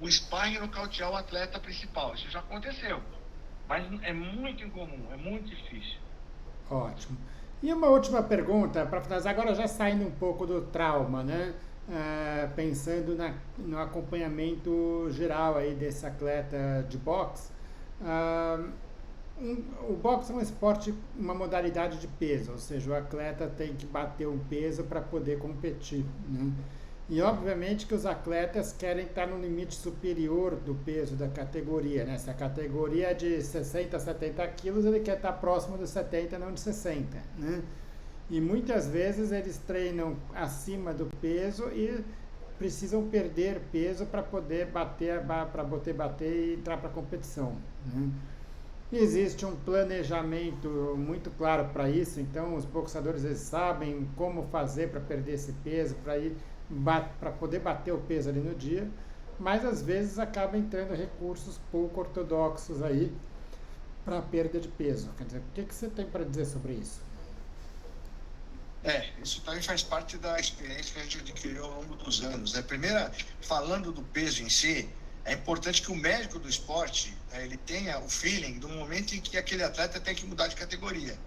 o sparring nocautear o atleta principal. Isso já aconteceu, mas é muito incomum, é muito difícil. Ótimo. E uma última pergunta, para finalizar, agora já saindo um pouco do trauma, né? Pensando no acompanhamento geral aí desse atleta de boxe. O boxe é um esporte, uma modalidade de peso, ou seja, o atleta tem que bater um peso para poder competir, né? E obviamente que os atletas querem estar no limite superior do peso da categoria, né? Se a categoria é de 60 a 70 quilos, ele quer estar próximo dos 70, não de 60, né? E muitas vezes eles treinam acima do peso e precisam perder peso para poder bater e entrar para a competição, né? Existe um planejamento muito claro para isso, então os boxeadores eles sabem como fazer para perder esse peso, para poder bater o peso ali no dia, mas às vezes acaba entrando recursos pouco ortodoxos aí para perda de peso. Quer dizer, o que você tem para dizer sobre isso? Isso também faz parte da experiência que a gente adquiriu ao longo dos anos, né? Primeiro, falando do peso em si, é importante que o médico do esporte ele tenha o feeling do momento em que aquele atleta tem que mudar de categoria.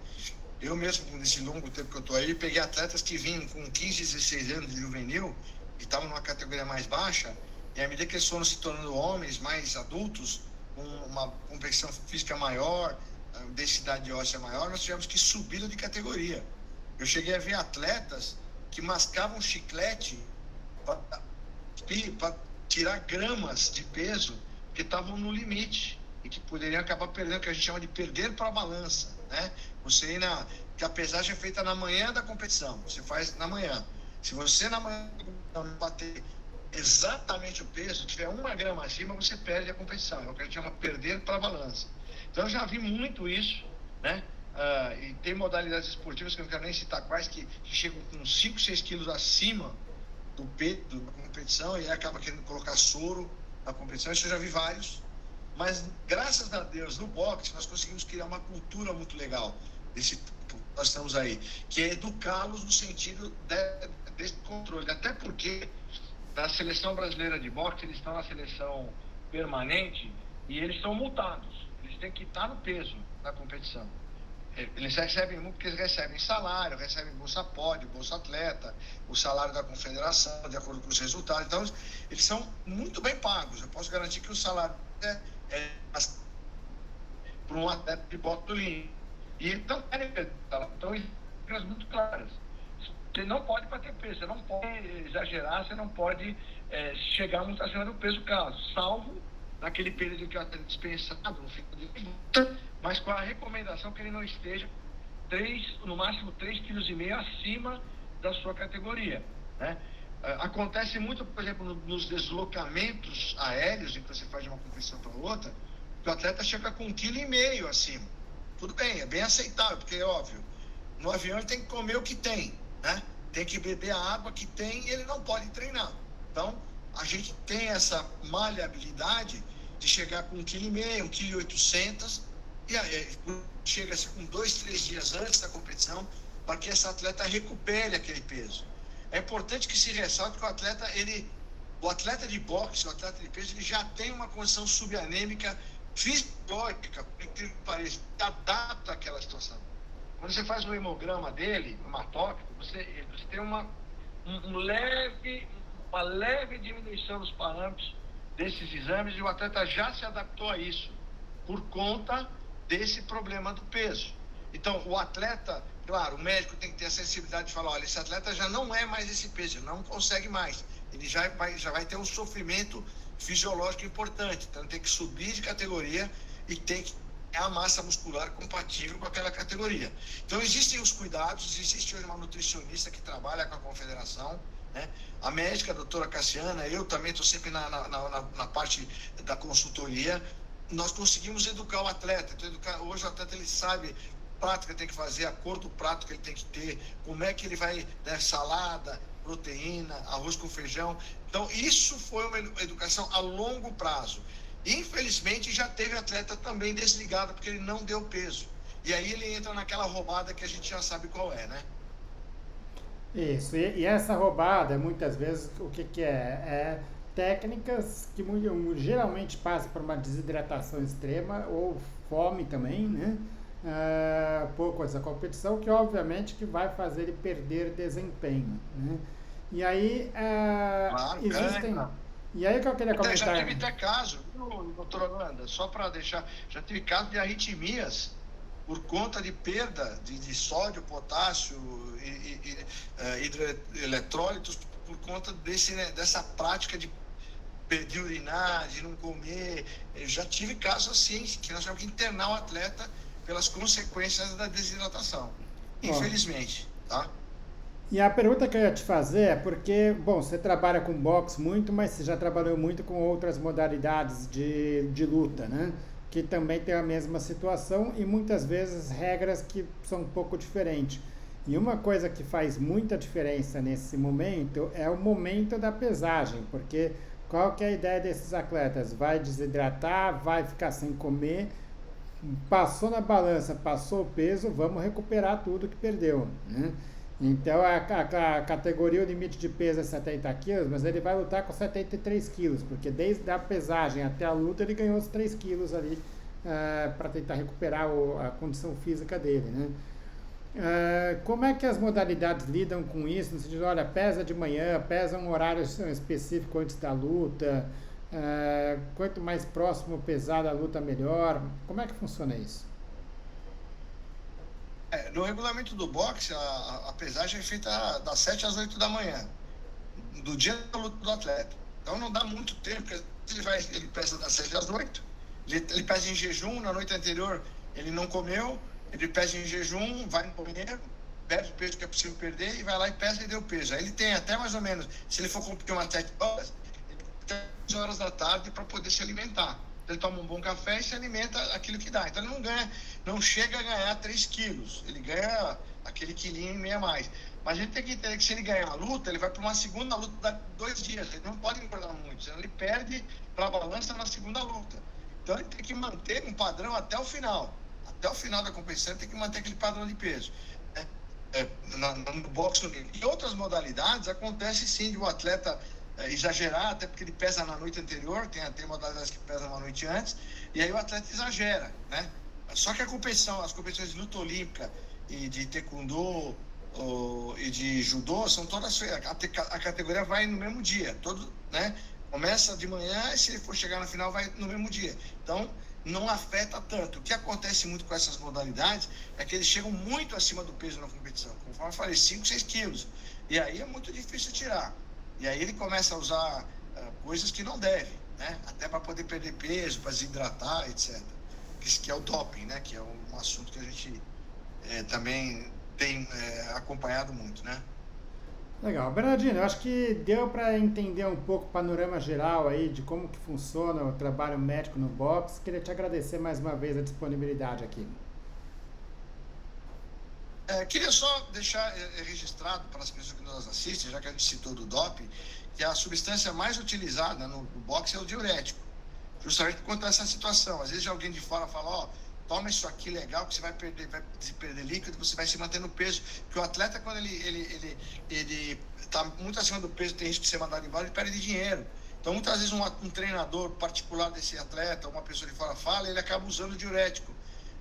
Eu mesmo, nesse longo tempo que eu estou aí, peguei atletas que vinham com 15, 16 anos de juvenil, que estavam numa categoria mais baixa, e à medida que eles foram se tornando homens mais adultos, com uma competição física maior, densidade óssea maior, nós tivemos que subir de categoria. Eu cheguei a ver atletas que mascavam chiclete para tirar gramas de peso que estavam no limite e que poderiam acabar perdendo, o que a gente chama de perder para a balança, né? Você ir que a pesagem é feita na manhã da competição, você faz na manhã. Se você na manhã não bater exatamente o peso, tiver 1 grama acima, você perde a competição. É o que a gente chama perder para a balança. Então eu já vi muito isso, né? E tem modalidades esportivas que eu não quero nem citar quais, que chegam com 5, 6 quilos acima do peso da competição e acaba querendo colocar soro na competição. Isso eu já vi vários, mas graças a Deus no boxe nós conseguimos criar uma cultura muito legal desse tipo que nós estamos aí, que é educá-los no sentido desse controle, até porque na seleção brasileira de boxe eles estão na seleção permanente e eles são multados, eles têm que estar no peso da competição. Eles recebem muito porque eles recebem salário, recebem bolsa pódio, bolsa atleta, o salário da confederação, de acordo com os resultados. Então, eles são muito bem pagos. Eu posso garantir que o salário para um atleta de boxe do Linho. E então, regras muito claras. Você não pode bater peso, você não pode exagerar, você não pode chegar muito acima do peso caso, salvo naquele período que o atleta é dispensado, no final de luta, mas com a recomendação que ele não esteja no máximo 3,5 kg acima da sua categoria, né? Acontece muito, por exemplo, nos deslocamentos aéreos, em que você faz de uma competição para outra, que o atleta chega com 1,5 kg acima. Tudo bem, é bem aceitável, porque é óbvio, no avião ele tem que comer o que tem, né? Tem que beber a água que tem e ele não pode treinar. Então, a gente tem essa maleabilidade de chegar com 1,5 kg, 1,8 kg, e aí chega-se com 2, 3 dias antes da competição, para que essa atleta recupere aquele peso. É importante que se ressalte que o atleta de boxe, o atleta de peso, ele já tem uma condição subanêmica fisiológica, por incrível que pareça, que adapta àquela situação. Quando você faz um hemograma dele, hematócrito, você tem uma leve diminuição dos parâmetros desses exames e o atleta já se adaptou a isso, por conta desse problema do peso. Então, o atleta, claro, o médico tem que ter a sensibilidade de falar, olha, esse atleta já não é mais esse peso, ele não consegue mais, ele já vai ter um sofrimento fisiológico importante, então ele tem que subir de categoria e tem que ter a massa muscular compatível com aquela categoria. Então, existem os cuidados, existe uma nutricionista que trabalha com a confederação, né? A médica, a doutora Cassiana, eu também estou sempre na parte da consultoria. Nós conseguimos educar o atleta. Então, hoje o atleta ele sabe o prato que ele tem que fazer, a cor do prato que ele tem que ter, como é que ele vai, né, salada, proteína, arroz com feijão. Então, isso foi uma educação a longo prazo. Infelizmente, já teve atleta também desligado, porque ele não deu peso. E aí ele entra naquela roubada que a gente já sabe qual é, né? Isso, e essa roubada, muitas vezes, o que, que é? É técnicas que geralmente passam por uma desidratação extrema ou fome também, né? Pouco essa competição, que obviamente que vai fazer ele perder desempenho, né? E aí, Claro, existem... E aí que eu queria comentar... Já tive até caso, doutor Holanda, só para deixar, já tive caso de arritmias por conta de perda de sódio, potássio e hidroeletrólitos por conta dessa prática de urinar, de não comer. Eu já tive casos assim, que nós tivemos que internar o atleta pelas consequências da desidratação, infelizmente, tá? E a pergunta que eu ia te fazer é porque, bom, você trabalha com boxe muito, mas você já trabalhou muito com outras modalidades de luta, né? Que também tem a mesma situação e muitas vezes regras que são um pouco diferentes. E uma coisa que faz muita diferença nesse momento é o momento da pesagem, porque qual que é a ideia desses atletas? Vai desidratar, vai ficar sem comer, passou na balança, passou o peso, vamos recuperar tudo que perdeu, né? Então a categoria, o limite de peso é 70 quilos, mas ele vai lutar com 73 quilos, porque desde a pesagem até a luta ele ganhou os 3 quilos ali para tentar recuperar a condição física dele, né? Como é que as modalidades lidam com isso? No sentido, olha, pesa de manhã, pesa um horário específico antes da luta, quanto mais próximo pesar da luta, melhor. Como é que funciona isso? No regulamento do boxe, a pesagem é feita das 7 às 8 da manhã, do dia da luta do atleta. Então não dá muito tempo, porque ele pesa das 7 às 8, ele pesa em jejum, na noite anterior ele não comeu, ele pesa em jejum, vai no banheiro, perde o peso que é possível perder e vai lá e pesa e deu peso. Aí ele tem até mais ou menos, se ele for competir umas 7 horas, ele tem 3 horas da tarde para poder se alimentar. Ele toma um bom café e se alimenta aquilo que dá. Então ele não chega a ganhar 3 quilos, ele ganha aquele quilinho e meio a mais. Mas a gente tem que entender que se ele ganhar a luta, ele vai para uma segunda luta de 2 dias, ele não pode engordar muito, senão ele perde para a balança na segunda luta. Então ele tem que manter um padrão até o final da competição, ele tem que manter aquele padrão de peso. No boxe, e outras modalidades, acontece sim de o atleta exagerar, até porque ele pesa na noite anterior, tem modalidades que pesam uma noite antes, e aí o atleta exagera, né? Só que as competições de luta olímpica e de taekwondo e de judô são todas, a categoria vai no mesmo dia, né? Começa de manhã e se ele for chegar na final vai no mesmo dia. Então não afeta tanto. O que acontece muito com essas modalidades é que eles chegam muito acima do peso na competição, conforme eu falei, 5, 6 quilos, e aí é muito difícil tirar. E aí ele começa a usar coisas que não deve, né? Até para poder perder peso, para desidratar, etc. Que é o doping, né? Que é um assunto que a gente também tem acompanhado muito, né? Legal. Bernardino, eu acho que deu para entender um pouco o panorama geral aí de como que funciona o trabalho médico no boxe. Queria te agradecer mais uma vez a disponibilidade aqui. Queria só deixar registrado para as pessoas que nos assistem, já que a gente citou do doping, que a substância mais utilizada no boxe é o diurético, justamente por conta dessa situação. Às vezes alguém de fora fala, toma isso aqui legal, que você vai perder líquido, você vai se manter no peso. Porque o atleta, quando ele está muito acima do peso, tem risco de ser mandado embora, ele perde dinheiro. Então, muitas vezes, um treinador particular desse atleta, uma pessoa de fora fala, ele acaba usando diurético,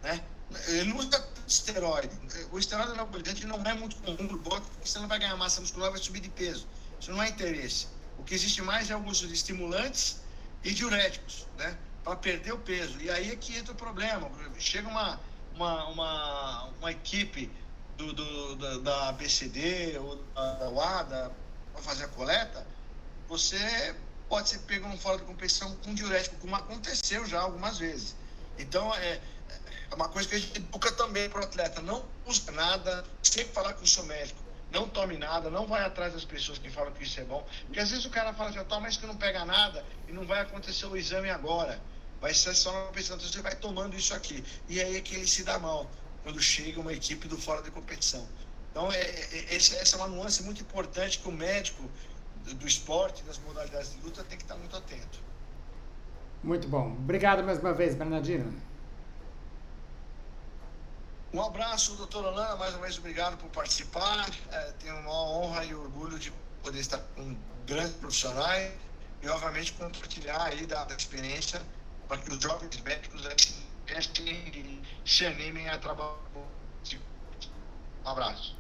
né? Ele não usa esteroide. O esteroide anabolizante não é muito comum no boxe, porque você não vai ganhar massa muscular, vai subir de peso. Isso não é interesse. O que existe mais é o uso de estimulantes e diuréticos, né? Para perder o peso. E aí é que entra o problema. Chega uma equipe da ABCD ou da WADA para fazer a coleta, você pode ser pego fora de competição com diurético, como aconteceu já algumas vezes. Então, é uma coisa que a gente educa também para o atleta. Não usa nada, sempre falar com o seu médico. Não tome nada, não vai atrás das pessoas que falam que isso é bom. Porque às vezes o cara fala assim, toma isso que não pega nada e não vai acontecer o exame agora. Vai ser só na competição, então você vai tomando isso aqui. E aí é que ele se dá mal, quando chega uma equipe do fora de competição. Então, essa é uma nuance muito importante que o médico do esporte, das modalidades de luta, tem que estar muito atento. Muito bom. Obrigado mais uma vez, Bernardino. Um abraço, doutor Holanda, mais uma vez obrigado por participar. Tenho uma honra e orgulho de poder estar com grandes profissionais e, obviamente, compartilhar aí da experiência para que os jovens médicos se animem a trabalhar. Um abraço.